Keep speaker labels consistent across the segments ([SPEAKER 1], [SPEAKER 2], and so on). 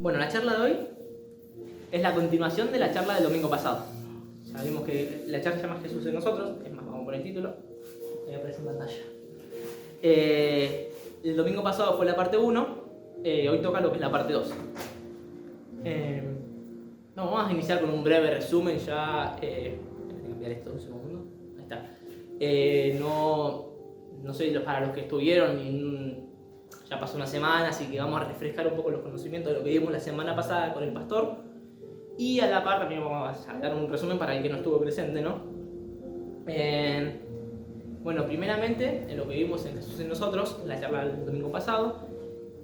[SPEAKER 1] Bueno, la charla de hoy es la continuación de la charla del domingo pasado. Sabemos que la charla se llama Jesús en nosotros, es más, vamos a poner el título, ahí aparece en pantalla. El domingo pasado fue la parte 1, hoy toca lo que es la parte 2. Vamos a iniciar con un breve resumen ya. Voy a cambiar esto un segundo. Ahí está. No sé para los que estuvieron, ya pasó una semana, así que vamos a refrescar un poco los conocimientos de lo que vimos la semana pasada con el pastor. Y a la par también vamos a dar un resumen para el que no estuvo presente, ¿no? Bueno, primeramente, en lo que vimos en Jesús en nosotros, en la charla del domingo pasado,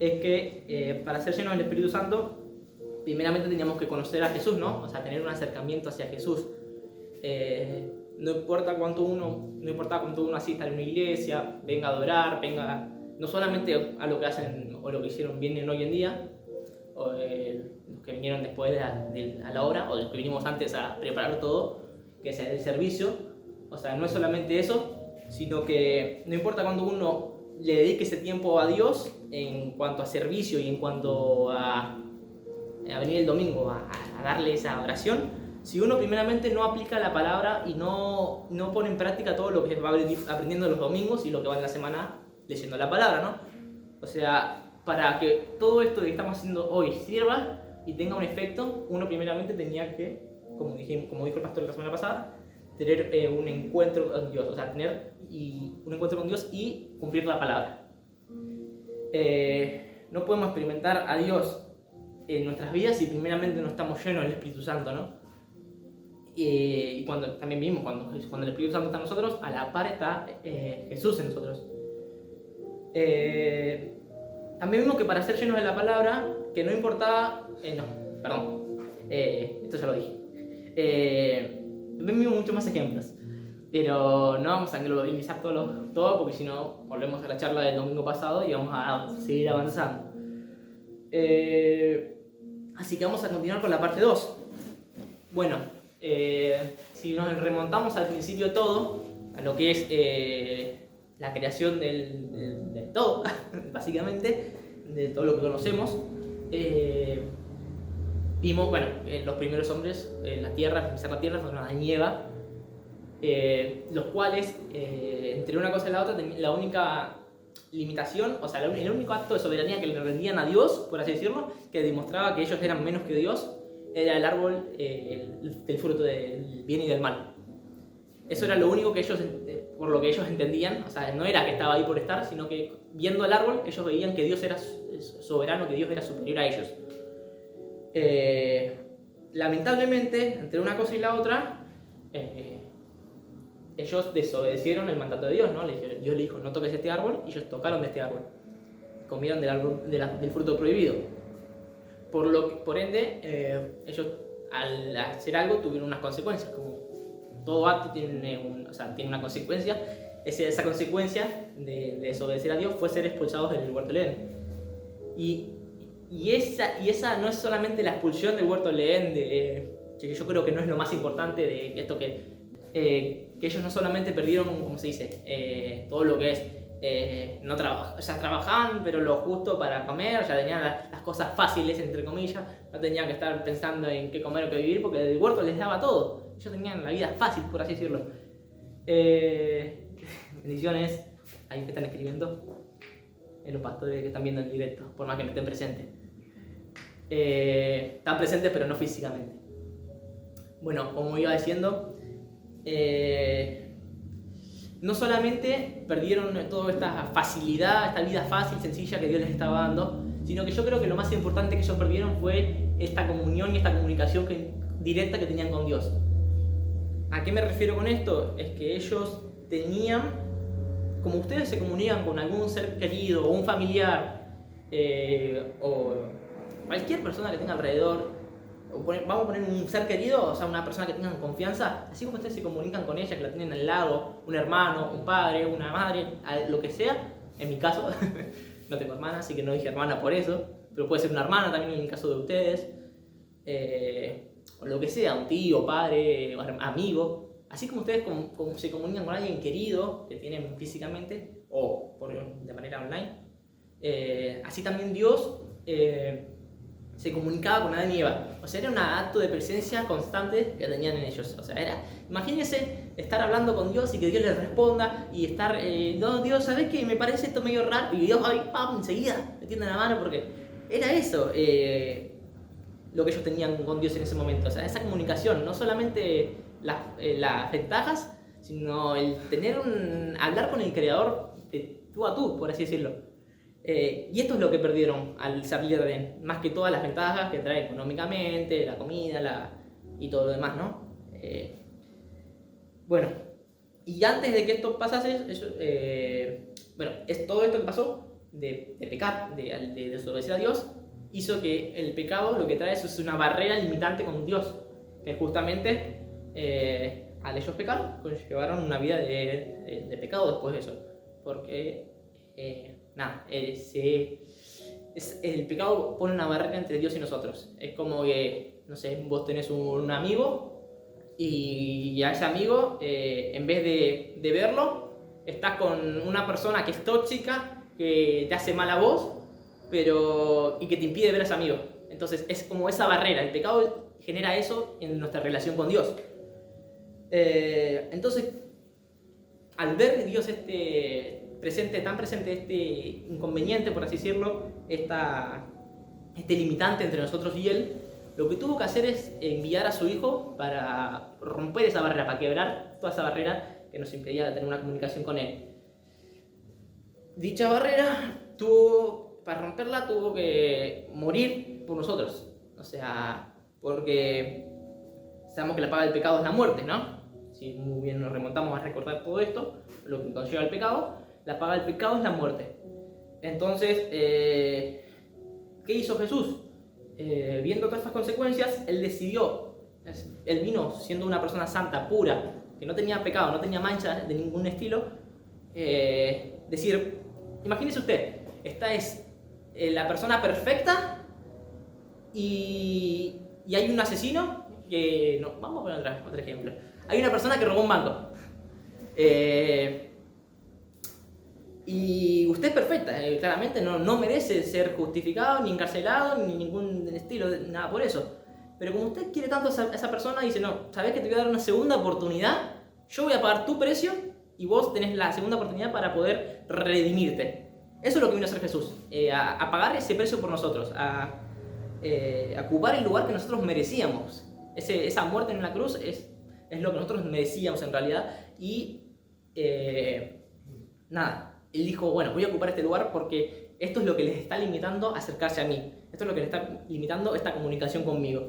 [SPEAKER 1] es que para ser llenos del Espíritu Santo, primeramente teníamos que conocer a Jesús, ¿no? O sea, tener un acercamiento hacia Jesús. No importa cuánto uno asista a una iglesia, venga a adorar, venga no solamente a lo que hacen o lo que hicieron bien hoy en día, o los que vinieron después a la hora, o los que vinimos antes a preparar todo, que es el servicio. O sea, no es solamente eso, sino que no importa cuando uno le dedique ese tiempo a Dios en cuanto a servicio y en cuanto a venir el domingo a darle esa oración, si uno primeramente no aplica la palabra y no pone en práctica todo lo que va aprendiendo los domingos y lo que va en la semana leyendo la palabra, ¿no? O sea, para que todo esto que estamos haciendo hoy sirva y tenga un efecto, uno primeramente tenía que, como dijo el pastor la semana pasada, tener un encuentro con Dios, o sea, tener un encuentro con Dios y cumplir la palabra. No podemos experimentar a Dios en nuestras vidas si primeramente no estamos llenos del Espíritu Santo, ¿no? Y cuando también vimos, cuando el Espíritu Santo está en nosotros, a la par está Jesús en nosotros. También vimos que para ser llenos de la palabra, que no importaba, esto ya lo dije. También vimos muchos más ejemplos, pero no vamos a globalizar todo porque si no volvemos a la charla del domingo pasado y vamos a seguir avanzando. Así que vamos a continuar con la parte 2. Bueno, si nos remontamos al principio de todo, a lo que es la creación del todo, básicamente, de todo lo que conocemos, vimos, los primeros hombres en la tierra, fueron Adán y Eva, los cuales, entre una cosa y la otra, la única limitación, o sea, el único acto de soberanía que le rendían a Dios, por así decirlo, que demostraba que ellos eran menos que Dios, era el árbol del fruto del bien y del mal. Eso era lo único que ellos, por lo que ellos entendían, o sea, no era que estaba ahí por estar, sino que viendo el árbol, ellos veían que Dios era soberano, que Dios era superior a ellos. Lamentablemente, entre una cosa y la otra, ellos desobedecieron el mandato de Dios, ¿no? Dios le dijo, no toques este árbol, y ellos tocaron de este árbol. Comieron del fruto prohibido. Por ende, ellos al hacer algo tuvieron unas consecuencias. Como todo acto tiene una consecuencia. Esa consecuencia de desobedecer a Dios fue ser expulsados del huerto del Edén. Y esa no es solamente la expulsión del huerto del Edén, que yo creo que no es lo más importante de esto, que ellos no solamente perdieron, como se dice, todo lo que es, trabajaban, pero lo justo para comer, ya tenían las cosas fáciles, entre comillas, no tenían que estar pensando en qué comer o qué vivir, porque el huerto les daba todo. Ellos tenían la vida fácil, por así decirlo. Bendiciones, ahí que están escribiendo, los pastores que están viendo el directo, por más que no estén presentes. Están presentes, pero no físicamente. Bueno, como iba diciendo, no solamente perdieron toda esta facilidad, esta vida fácil, sencilla que Dios les estaba dando, sino que yo creo que lo más importante que ellos perdieron fue esta comunión y esta comunicación directa que tenían con Dios. ¿A qué me refiero con esto? Es que ellos tenían, como ustedes se comunican con algún ser querido o un familiar, o cualquier persona que tenga alrededor, vamos a poner un ser querido, o sea, una persona que tengan confianza, así como ustedes se comunican con ella, que la tienen al lado, un hermano, un padre, una madre, lo que sea. En mi caso, no tengo hermana, así que no dije hermana por eso, pero puede ser una hermana también en el caso de ustedes, o lo que sea, un tío, padre, amigo. Así como ustedes se comunican con alguien querido que tienen físicamente o de manera online, así también Dios se comunicaba con Adán y Eva. O sea, era un acto de presencia constante que tenían en ellos. O sea, imagínense estar hablando con Dios y que Dios les responda y estar, no, Dios, ¿sabes qué? Me parece esto medio raro. Y Dios, ay, pam, enseguida me tiende la mano porque era eso lo que ellos tenían con Dios en ese momento. O sea, esa comunicación, no solamente las ventajas, sino el hablar con el Creador de tú a tú, por así decirlo. Y esto es lo que perdieron al salir de Edén, más que todas las ventajas que trae económicamente, la comida y todo lo demás, ¿no? Bueno, y antes de que esto pasase, todo esto que pasó de pecar, de desobedecer a Dios, hizo que el pecado lo que trae es una barrera limitante con Dios, que justamente al ellos pecar, llevaron una vida de pecado después de eso, porque el pecado pone una barrera entre Dios y nosotros. Es como que, no sé, vos tenés un amigo y a ese amigo, en vez de verlo, estás con una persona que es tóxica, que te hace mal a vos, y que te impide ver a ese amigo. Entonces es como esa barrera. El pecado genera eso en nuestra relación con Dios. Entonces, al ver Dios tan presente este inconveniente, por así decirlo, este limitante entre nosotros y Él, lo que tuvo que hacer es enviar a su Hijo para romper esa barrera, para quebrar toda esa barrera que nos impedía tener una comunicación con Él. Dicha barrera, para romperla, tuvo que morir por nosotros. O sea, porque sabemos que la paga del pecado es la muerte, ¿no? Si muy bien nos remontamos a recordar todo esto, lo que conlleva el pecado, la paga del pecado es la muerte. Entonces, ¿qué hizo Jesús? Viendo todas estas consecuencias, Él vino siendo una persona santa, pura, que no tenía pecado, no tenía mancha de ningún estilo, decir, imagínese usted, esta es la persona perfecta y hay un asesino que... No, vamos a poner otro ejemplo. Hay una persona que robó un banco. Y usted es perfecta, claramente no merece ser justificado, ni encarcelado, ni ningún estilo, nada por eso. Pero como usted quiere tanto a esa persona, dice, no, ¿sabés que te voy a dar una segunda oportunidad? Yo voy a pagar tu precio y vos tenés la segunda oportunidad para poder redimirte. Eso es lo que vino a hacer Jesús, a pagar ese precio por nosotros, a ocupar el lugar que nosotros merecíamos. Esa muerte en la cruz es lo que nosotros merecíamos en realidad. Y Él dijo, bueno, voy a ocupar este lugar porque esto es lo que les está limitando a acercarse a mí. Esto es lo que les está limitando esta comunicación conmigo.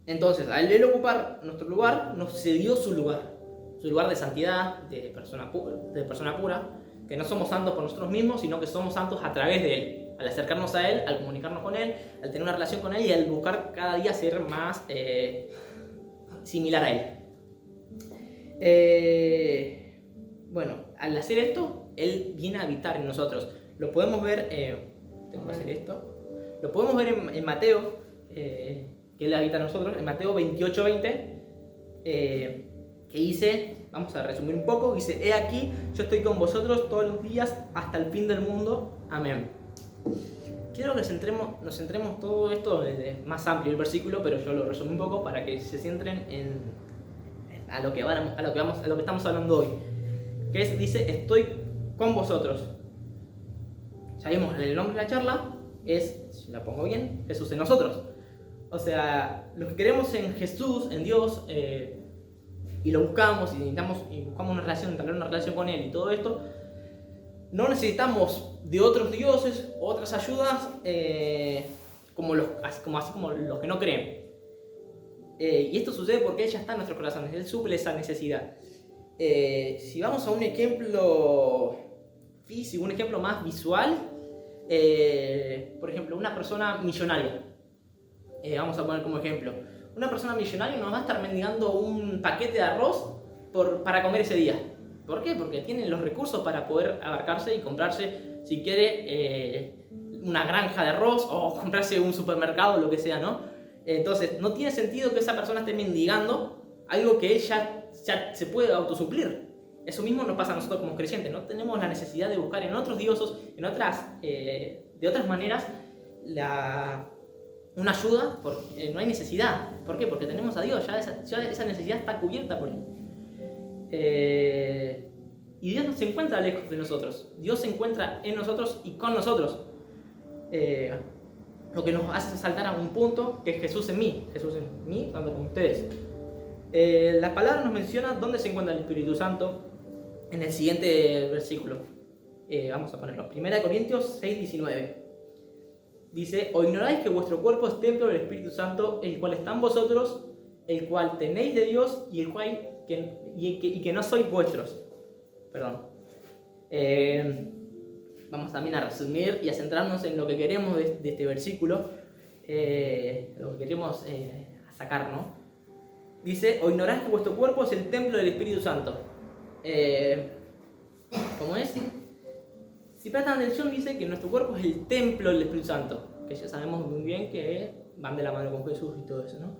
[SPEAKER 1] Entonces, al él ocupar nuestro lugar, nos cedió su lugar de santidad, de persona pura, que no somos santos por nosotros mismos, sino que somos santos a través de Él. Al acercarnos a Él, al comunicarnos con Él, al tener una relación con Él y al buscar cada día ser más similar a Él. Bueno, al hacer esto, Él viene a habitar en nosotros. Lo podemos ver, tengo que hacer esto, lo podemos ver en Mateo, que Él habita en nosotros, en Mateo 28:20, que dice, vamos a resumir un poco, dice, he aquí, yo estoy con vosotros todos los días hasta el fin del mundo, amén. Quiero que nos centremos todo esto más amplio el versículo, pero yo lo resumí un poco para que se centren a lo que estamos hablando hoy. Que dice, estoy con vosotros. Ya vimos, el nombre de la charla es, si la pongo bien, Jesús en nosotros. O sea, los que creemos en Jesús, en Dios, y lo buscamos y buscamos tener una relación con Él y todo esto, no necesitamos de otros dioses, otras ayudas, así como los que no creen. Y esto sucede porque Él ya está en nuestros corazones, Él suple esa necesidad. Si vamos a un ejemplo físico, un ejemplo más visual, por ejemplo, una persona millonaria. Vamos a poner como ejemplo. Una persona millonaria no va a estar mendigando un paquete de arroz para comer ese día. ¿Por qué? Porque tiene los recursos para poder abarcarse y comprarse, si quiere, una granja de arroz o comprarse un supermercado, lo que sea, ¿no? Entonces, no tiene sentido que esa persona esté mendigando algo que él ya se puede autosuplir. Eso mismo nos pasa a nosotros como creyentes, ¿no? Tenemos la necesidad de buscar en otros dioses, de otras maneras, una ayuda, porque no hay necesidad. ¿Por qué? Porque tenemos a Dios, ya esa necesidad está cubierta por Él. Y Dios no se encuentra lejos de nosotros, Dios se encuentra en nosotros y con nosotros. Lo que nos hace saltar a un punto que es Jesús en mí, tanto como ustedes. La palabra nos menciona dónde se encuentra el Espíritu Santo en el siguiente versículo. Vamos a ponerlo. 1 Corintios 6:19. Dice: ¿O ignoráis que vuestro cuerpo es templo del Espíritu Santo, el cual está en vosotros, el cual tenéis de Dios y que no sois vuestros? Perdón. Vamos también a resumir y a centrarnos en lo que queremos de este versículo, lo que queremos sacar, ¿no? Dice: ¿O ignoráis que vuestro cuerpo es el templo del Espíritu Santo? ¿Cómo es? Si prestan atención, dice que nuestro cuerpo es el templo del Espíritu Santo, que ya sabemos muy bien que van de la mano con Jesús y todo eso, ¿no?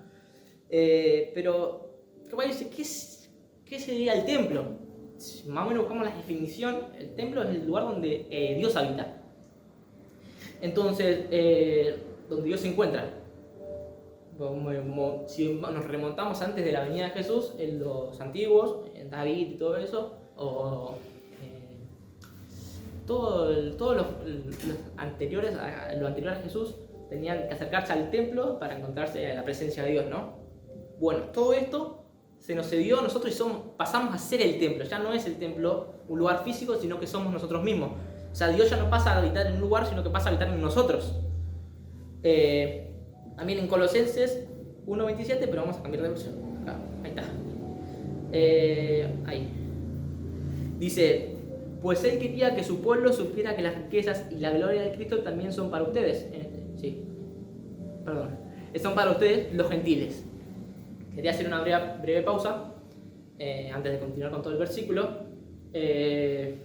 [SPEAKER 1] Pero, ¿cómo dice? ¿Qué sería el templo? Si más o menos buscamos la definición, el templo es el lugar donde Dios habita. Entonces, donde Dios se encuentra. Si nos remontamos antes de la venida de Jesús, en los antiguos, en David y todo eso, o todos los anteriores, lo anterior a Jesús, tenían que acercarse al templo para encontrarse a la presencia de Dios, ¿no? Bueno, todo esto se nos cedió a nosotros y pasamos a ser el templo. Ya no es el templo un lugar físico, sino que somos nosotros mismos. O sea, Dios ya no pasa a habitar en un lugar, sino que pasa a habitar en nosotros. También en Colosenses 1:27, pero vamos a cambiar de versión. Acá, ahí está. Ahí. Dice: pues él quería que su pueblo supiera que las riquezas y la gloria de Cristo también son para ustedes. Son para ustedes los gentiles. Quería hacer una breve pausa antes de continuar con todo el versículo. ¿Quiénes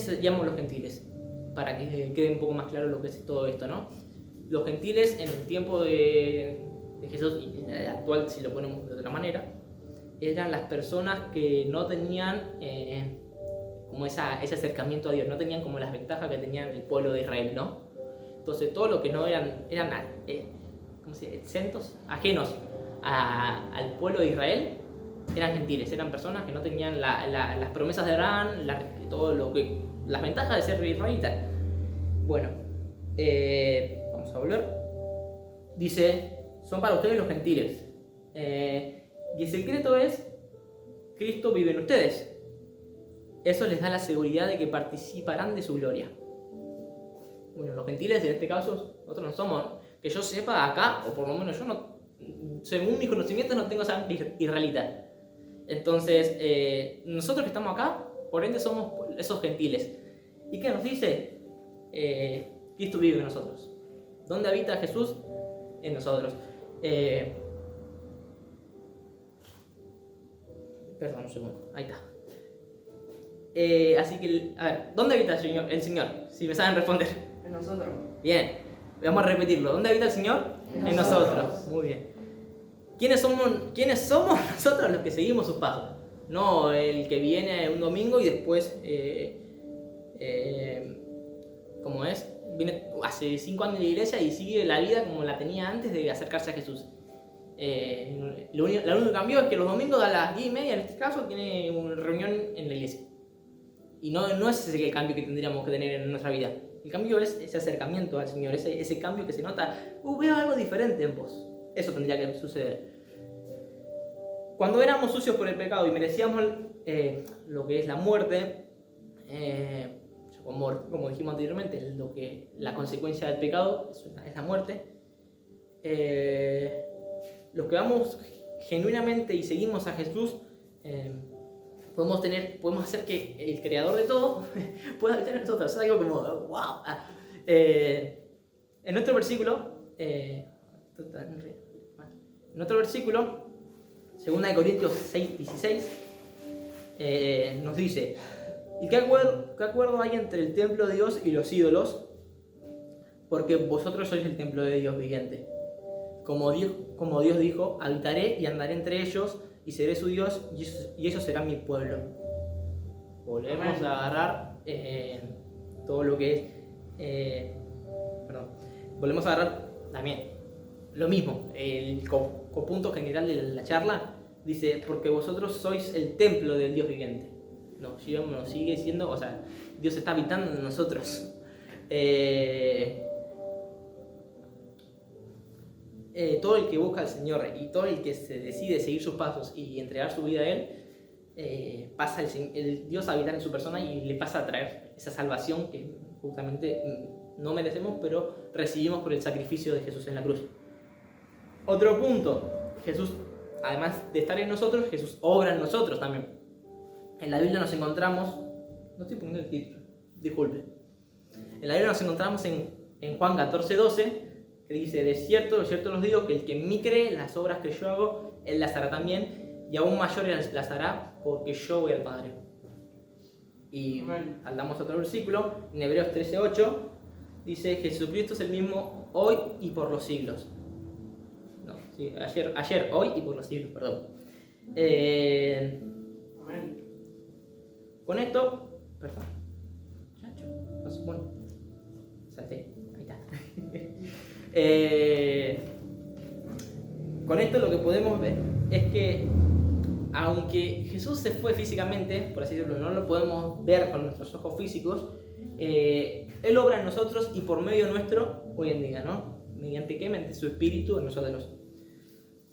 [SPEAKER 1] seríamos los gentiles? Para que quede un poco más claro lo que es todo esto, ¿no? Los gentiles en el tiempo de Jesús, y en el actual, si lo ponemos de otra manera, eran las personas que no tenían como ese acercamiento a Dios, no tenían como las ventajas que tenían el pueblo de Israel, ¿no? Entonces, todo lo que no eran ¿cómo se dice? Exentos, ajenos al pueblo de Israel, eran gentiles, eran personas que no tenían las promesas de Abraham, las ventajas de ser israelita. Bueno, vamos a volver. Dice: son para ustedes los gentiles. Y el secreto es: Cristo vive en ustedes. Eso les da la seguridad de que participarán de su gloria. Bueno, los gentiles en este caso, nosotros no somos, que yo sepa acá, o por lo menos yo no, según mis conocimientos, no tengo sangre israelita. Entonces, nosotros que estamos acá, por ende somos esos gentiles. ¿Y qué nos dice? Cristo vive en nosotros. ¿Dónde habita Jesús? En nosotros. Perdón, un segundo. Ahí está. Así que, a ver, ¿dónde habita el Señor? Si me saben responder.
[SPEAKER 2] En nosotros.
[SPEAKER 1] Bien, vamos a repetirlo. ¿Dónde habita el Señor? En nosotros. Muy bien. ¿Quiénes somos nosotros los que seguimos sus pasos? No el que viene un domingo y después, como es, viene hace 5 años de la iglesia y sigue la vida como la tenía antes de acercarse a Jesús. El único cambio es que los domingos a las 10:30, en este caso, tiene una reunión en la iglesia. Y no es ese el cambio que tendríamos que tener en nuestra vida. El cambio es ese acercamiento al Señor, ese cambio que se nota. Veo algo diferente en vos. Eso tendría que suceder. Cuando éramos sucios por el pecado y merecíamos lo que es la muerte, como dijimos anteriormente, la consecuencia del pecado es la muerte. Los que vamos genuinamente y seguimos a Jesús, podemos hacer que el creador de todo pueda habitar en nosotros. Es algo como wow. En nuestro versículo, 2 Corintios 6:16, nos dice: ¿y qué acuerdo hay entre el templo de Dios y los ídolos? Porque vosotros sois el templo de Dios viviente. Como Dios dijo: habitaré y andaré entre ellos, y seré su Dios y ellos serán mi pueblo. Volvemos a agarrar todo lo que es... volvemos a agarrar también lo mismo, el punto general de la charla dice, porque vosotros sois el templo del Dios viviente. Nos sigue diciendo, o sea, Dios está habitando en nosotros. Todo el que busca al Señor y todo el que se decide seguir sus pasos y entregar su vida a Él, pasa el Dios a habitar en su persona y le pasa a traer esa salvación que justamente no merecemos, pero recibimos por el sacrificio de Jesús en la cruz. Otro punto, Jesús, además de estar en nosotros, Jesús obra en nosotros también. En la Biblia nos encontramos, no estoy poniendo el título, disculpe. En la Biblia nos encontramos en Juan 14:12, que dice, de cierto os digo, que el que en mí cree, las obras que yo hago, él las hará también, y aún mayores las hará, porque yo voy al Padre. Y hablamos otro versículo, en Hebreos 13:8, dice, Jesucristo es el mismo hoy y por los siglos. No, sí, ayer, hoy y por los siglos, perdón. Con esto, perdón. Bueno, salté, ahí está. Con esto lo que podemos ver es que aunque Jesús se fue físicamente, por así decirlo, no lo podemos ver con nuestros ojos físicos, Él obra en nosotros y por medio nuestro hoy en día, ¿no? ¿Mediante qué? Mediante su espíritu en nosotros.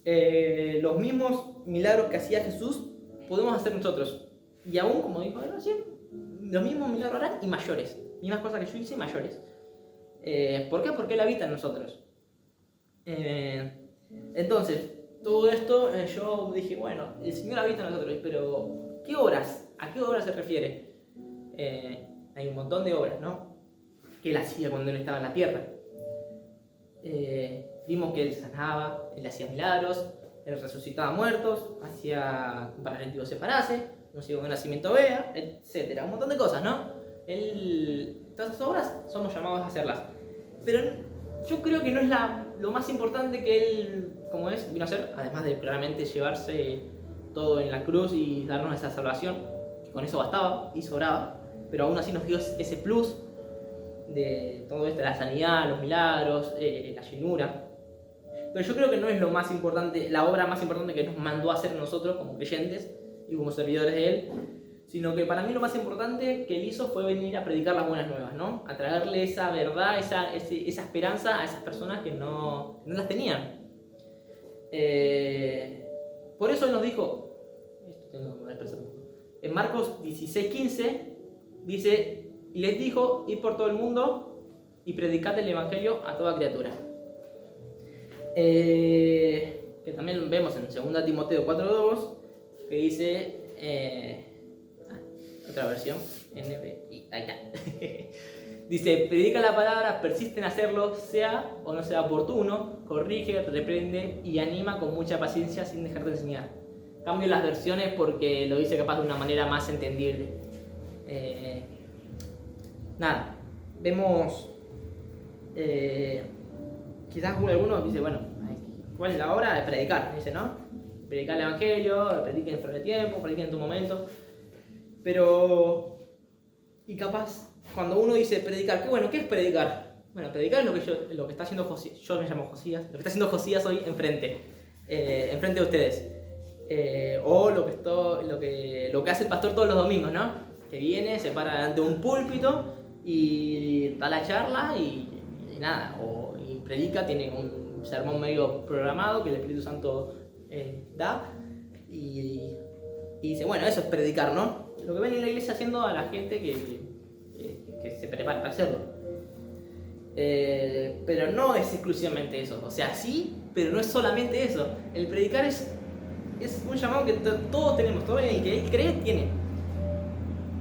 [SPEAKER 1] Los mismos milagros que hacía Jesús podemos hacer nosotros. Y aún, como dijo él recién, los mismos milagros harán y mayores. Mismas cosas que yo hice y mayores. ¿Por qué? Porque Él habita en nosotros. Entonces, todo esto yo dije, bueno, el Señor habita en nosotros, pero ¿qué obras? ¿A qué obras se refiere? Hay un montón de obras, ¿no? Que Él hacía cuando Él estaba en la tierra. Vimos que Él sanaba, Él hacía milagros, Él resucitaba muertos, hacía que un paralítico se parase, un ciego de nacimiento vea, etc. Un montón de cosas, ¿no? Todas esas obras somos llamados a hacerlas. Pero yo creo que no es lo más importante que Él, como es, vino a hacer, además de claramente llevarse todo en la cruz y darnos esa salvación, que con eso bastaba y sobraba, pero aún así nos dio ese plus de todo esto, la sanidad, los milagros, la llenura. Pero yo creo que no es lo más importante, la obra más importante que nos mandó a hacer nosotros como creyentes y como servidores de Él, sino que para mí lo más importante que Él hizo fue venir a predicar las buenas nuevas, ¿no? A traerle esa verdad, esa esperanza a esas personas que no las tenían. Por eso Él nos dijo, en Marcos 16:15 dice, y les dijo, id por todo el mundo y predicad el evangelio a toda criatura. Que también vemos en 2 Timoteo 4:2, que dice, otra versión, NBI, ahí está. Dice, predica la palabra, persiste en hacerlo, sea o no sea oportuno, corrige, reprende y anima con mucha paciencia sin dejar de enseñar. Cambio las versiones porque lo dice capaz de una manera más entendible. Nada, vemos, quizás alguno dice, bueno, ¿cuál es la hora de predicar? Dice, ¿no? Predicar el evangelio, prediquen fuera de tiempo, prediquen en tu momento. Pero, y capaz, cuando uno dice predicar, ¿qué es predicar? Bueno, predicar es lo que está haciendo Josías, yo me llamo Josías, lo que está haciendo Josías hoy enfrente de ustedes. O lo que hace el pastor todos los domingos, ¿no? Que viene, se para delante de un púlpito y da la charla y nada, y predica, tiene un sermón medio programado que el Espíritu Santo da y dice, bueno, eso es predicar, ¿no? Lo que ven en la iglesia haciendo a la gente que se prepara para hacerlo. Pero no es exclusivamente eso, o sea, sí, pero no es solamente eso. El predicar es un llamado que todos tenemos, todo el que cree tiene.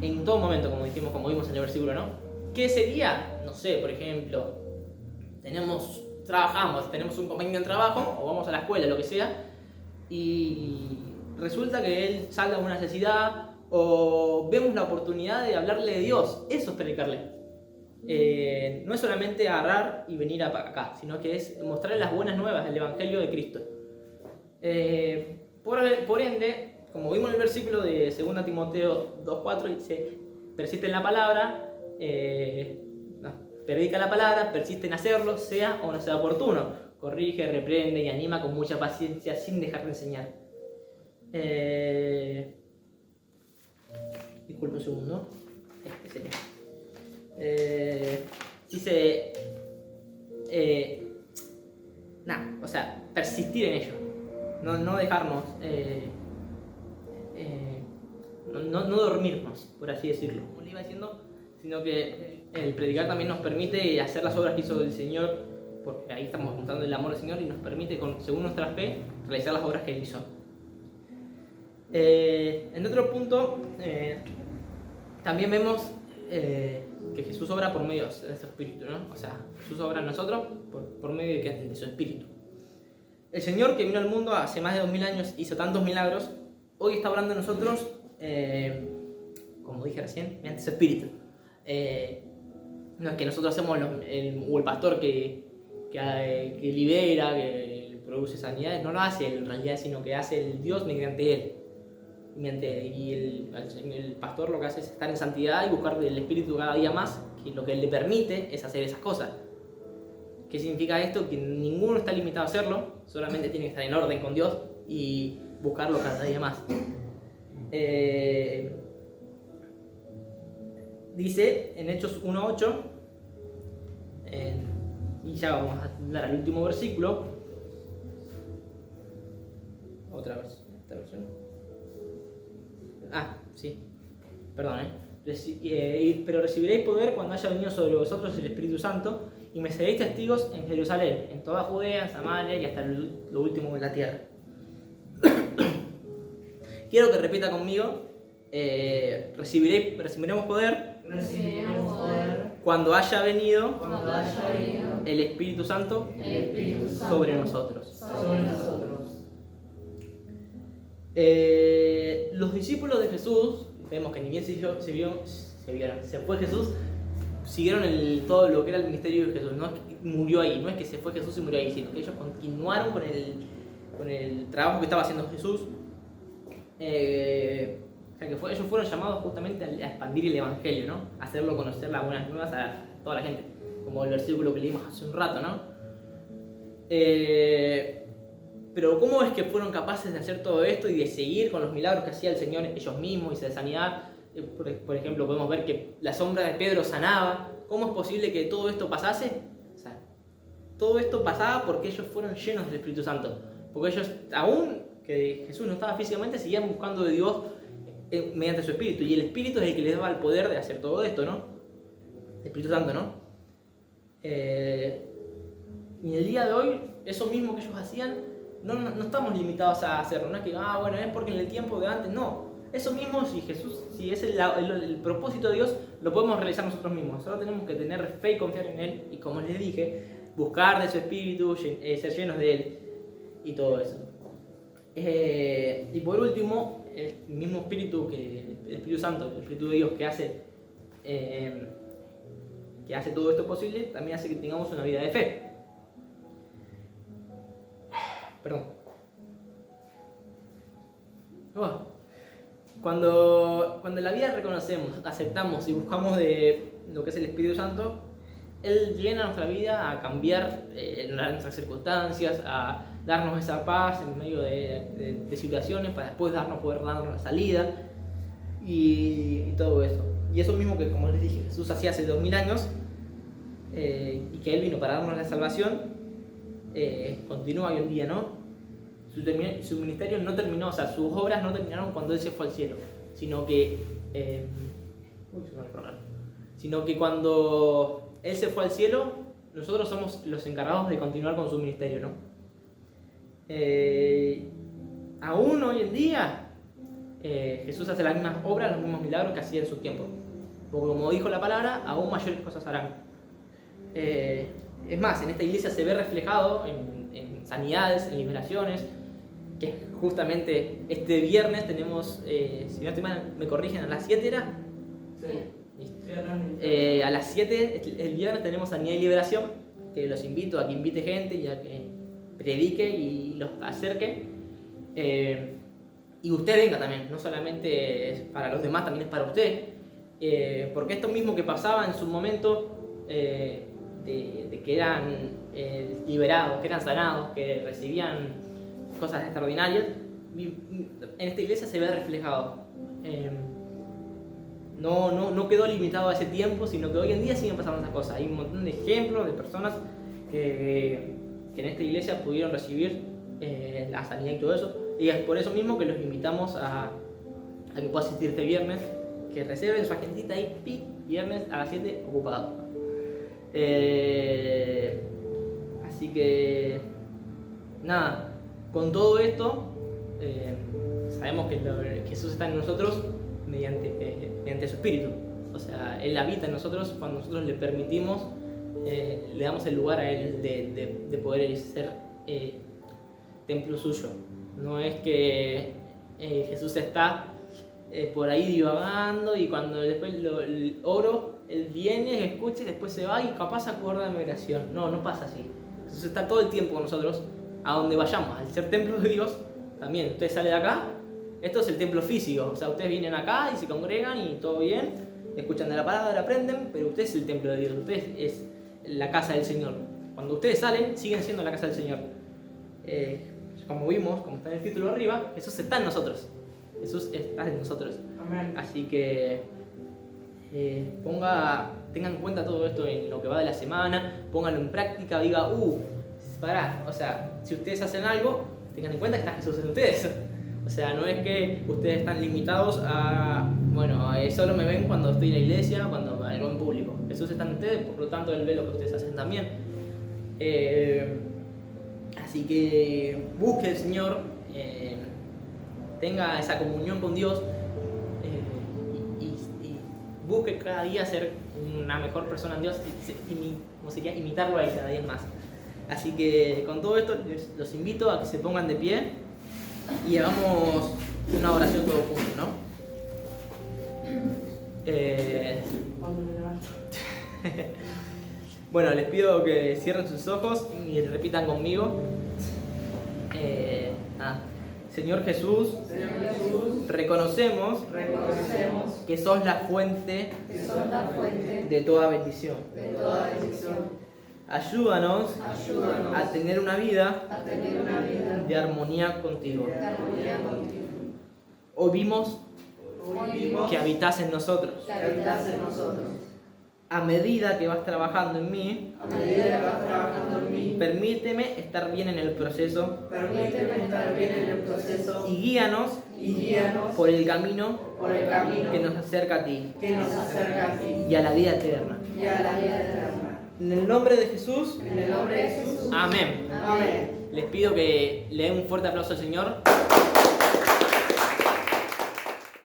[SPEAKER 1] En todo momento, como vimos en el versículo, ¿no? ¿Qué sería? No sé, por ejemplo, trabajamos, tenemos un compañero en trabajo, o vamos a la escuela, lo que sea, y resulta que él salga de una necesidad, o vemos la oportunidad de hablarle de Dios. Eso es predicarle. No es solamente agarrar y venir acá, sino que es mostrarle las buenas nuevas del Evangelio de Cristo. Por ende, como vimos en el versículo de 2 Timoteo 2:4, dice, persiste en la palabra, predica la palabra, persiste en hacerlo, sea o no sea oportuno. Corrige, reprende y anima con mucha paciencia sin dejar de enseñar. Disculpe un segundo. Dice, o sea, persistir en ello. No dejarnos, no dormirnos, por así decirlo. Como le iba diciendo, sino que el predicar también nos permite hacer las obras que hizo el Señor, porque ahí estamos mostrando el amor del Señor y nos permite, según nuestra fe, realizar las obras que Él hizo. En otro punto, también vemos que Jesús obra por medio de su Espíritu, ¿no? O sea, Jesús obra en nosotros por medio de su Espíritu. El Señor que vino al mundo hace más de 2000 años, hizo tantos milagros, hoy está obrando en nosotros, como dije recién, mediante su Espíritu. No es que nosotros hacemos o el pastor que libera, que produce sanidades, no lo hace él en realidad, sino que hace el Dios mediante él. Y el pastor lo que hace es estar en santidad y buscar del Espíritu cada día más, que lo que él le permite es hacer esas cosas. ¿Qué significa esto? Que ninguno está limitado a hacerlo, solamente tiene que estar en orden con Dios y buscarlo cada día más. Dice en Hechos 1:8, y ya vamos a dar al último versículo. Otra vez, esta versión. Sí, perdón, pero recibiréis poder cuando haya venido sobre vosotros el Espíritu Santo, y me seréis testigos en Jerusalén, en toda Judea, en Samaria y hasta lo último de la tierra. Quiero que repita conmigo, recibiremos poder cuando haya venido el Espíritu Santo sobre nosotros. Los discípulos de Jesús, vemos que ni bien se fue Jesús, siguieron todo lo que era el ministerio de Jesús. No es que murió ahí, no es que se fue Jesús y murió ahí, sino que ellos continuaron con el trabajo que estaba haciendo Jesús. O sea que ellos fueron llamados justamente a expandir el Evangelio, ¿no? A hacerlo conocer las buenas nuevas a toda la gente, como el versículo que leímos hace un rato, ¿no? Pero ¿cómo es que fueron capaces de hacer todo esto y de seguir con los milagros que hacía el Señor ellos mismos y de sanidad? Por ejemplo, podemos ver que la sombra de Pedro sanaba. ¿Cómo es posible que todo esto pasase? O sea, todo esto pasaba porque ellos fueron llenos del Espíritu Santo. Porque ellos, aún que Jesús no estaba físicamente, seguían buscando de Dios mediante su Espíritu. Y el Espíritu es el que les daba el poder de hacer todo esto, ¿no? El Espíritu Santo, ¿no? Y el día de hoy, eso mismo que ellos hacían, no estamos limitados a hacerlo. No es que, bueno, es porque en el tiempo de antes, no. Eso mismo, si es el propósito de Dios, lo podemos realizar nosotros mismos. Solo tenemos que tener fe y confiar en Él. Y como les dije, buscar de su Espíritu, ser llenos de Él y todo eso. Y por último, el mismo Espíritu, el Espíritu Santo, el Espíritu de Dios que hace todo esto posible, también hace que tengamos una vida de fe. Perdón. Cuando en la vida reconocemos, aceptamos y buscamos de lo que es el Espíritu Santo, Él llena nuestra vida a cambiar nuestras circunstancias, a darnos esa paz en medio de situaciones para después poder darnos la salida y todo eso. Y eso mismo que, como les dije, Jesús hacía hace 2000 años y que Él vino para darnos la salvación, continúa hoy en día, ¿no? Su ministerio no terminó, o sea, sus obras no terminaron cuando Él se fue al cielo, sino que cuando Él se fue al cielo, nosotros somos los encargados de continuar con su ministerio, ¿no? Aún hoy en día, Jesús hace las mismas obras, los mismos milagros que hacía en su tiempo. Porque como dijo la palabra, aún mayores cosas harán. Es más, en esta iglesia se ve reflejado en sanidades, en liberaciones, que justamente este viernes tenemos, si no estoy mal, me corrigen, a las 7 era. Sí. A las 7 el viernes tenemos sanidad y liberación, que los invito a que invite gente y a que predique y los acerque. Y usted venga también, no solamente es para los demás, también es para usted. Porque esto mismo que pasaba en su momento, de que eran liberados, que eran sanados, que recibían cosas extraordinarias, en esta iglesia se ve reflejado. No quedó limitado a ese tiempo, sino que hoy en día siguen pasando esas cosas. Hay un montón de ejemplos de personas que en esta iglesia pudieron recibir la sanidad y todo eso. Y es por eso mismo que los invitamos a que puedan asistir este viernes, que reserven su agendita ahí, viernes a las 7 ocupado. Así que nada, con todo esto sabemos que Jesús está en nosotros mediante su Espíritu. O sea, Él habita en nosotros cuando nosotros le permitimos, le damos el lugar a Él de poder ser templo suyo. No es que Jesús está por ahí divagando y cuando después el oro, Él viene, escucha y después se va y capaz se acuerda de mi oración. No pasa así. Jesús está todo el tiempo con nosotros, a donde vayamos. Al ser templo de Dios, también usted sale de acá. Esto es el templo físico, o sea, ustedes vienen acá y se congregan y todo bien, escuchan de la palabra, aprenden, pero usted es el templo de Dios, usted es la casa del Señor. Cuando ustedes salen, siguen siendo la casa del Señor. Como vimos, como está en el título arriba, Jesús está en nosotros. Jesús está en nosotros.
[SPEAKER 2] Amén.
[SPEAKER 1] Así que tengan en cuenta todo esto en lo que va de la semana, pónganlo en práctica, diga, pará, o sea, si ustedes hacen algo, tengan en cuenta que está Jesús en ustedes. O sea, no es que ustedes están limitados a, solo me ven cuando estoy en la iglesia, cuando algo en público. Jesús está en ustedes, por lo tanto Él ve lo que ustedes hacen también. Así que busque al Señor, tenga esa comunión con Dios y busque cada día ser una mejor persona en Dios, ¿cómo sería? Imitarlo a Él cada día más. Así que con todo esto los invito a que se pongan de pie y hagamos una oración todos juntos, ¿no? Bueno, les pido que cierren sus ojos y repitan conmigo. Señor Jesús, reconocemos que sos la fuente de toda bendición. Ayúdanos a tener una vida de armonía contigo. Hoy vimos que habitas en nosotros. A medida que vas trabajando en mí, permíteme estar bien en el proceso y guíanos por el camino que nos acerca a ti y a la vida eterna. En el nombre de Jesús, amén. Les pido que le den un fuerte aplauso al Señor.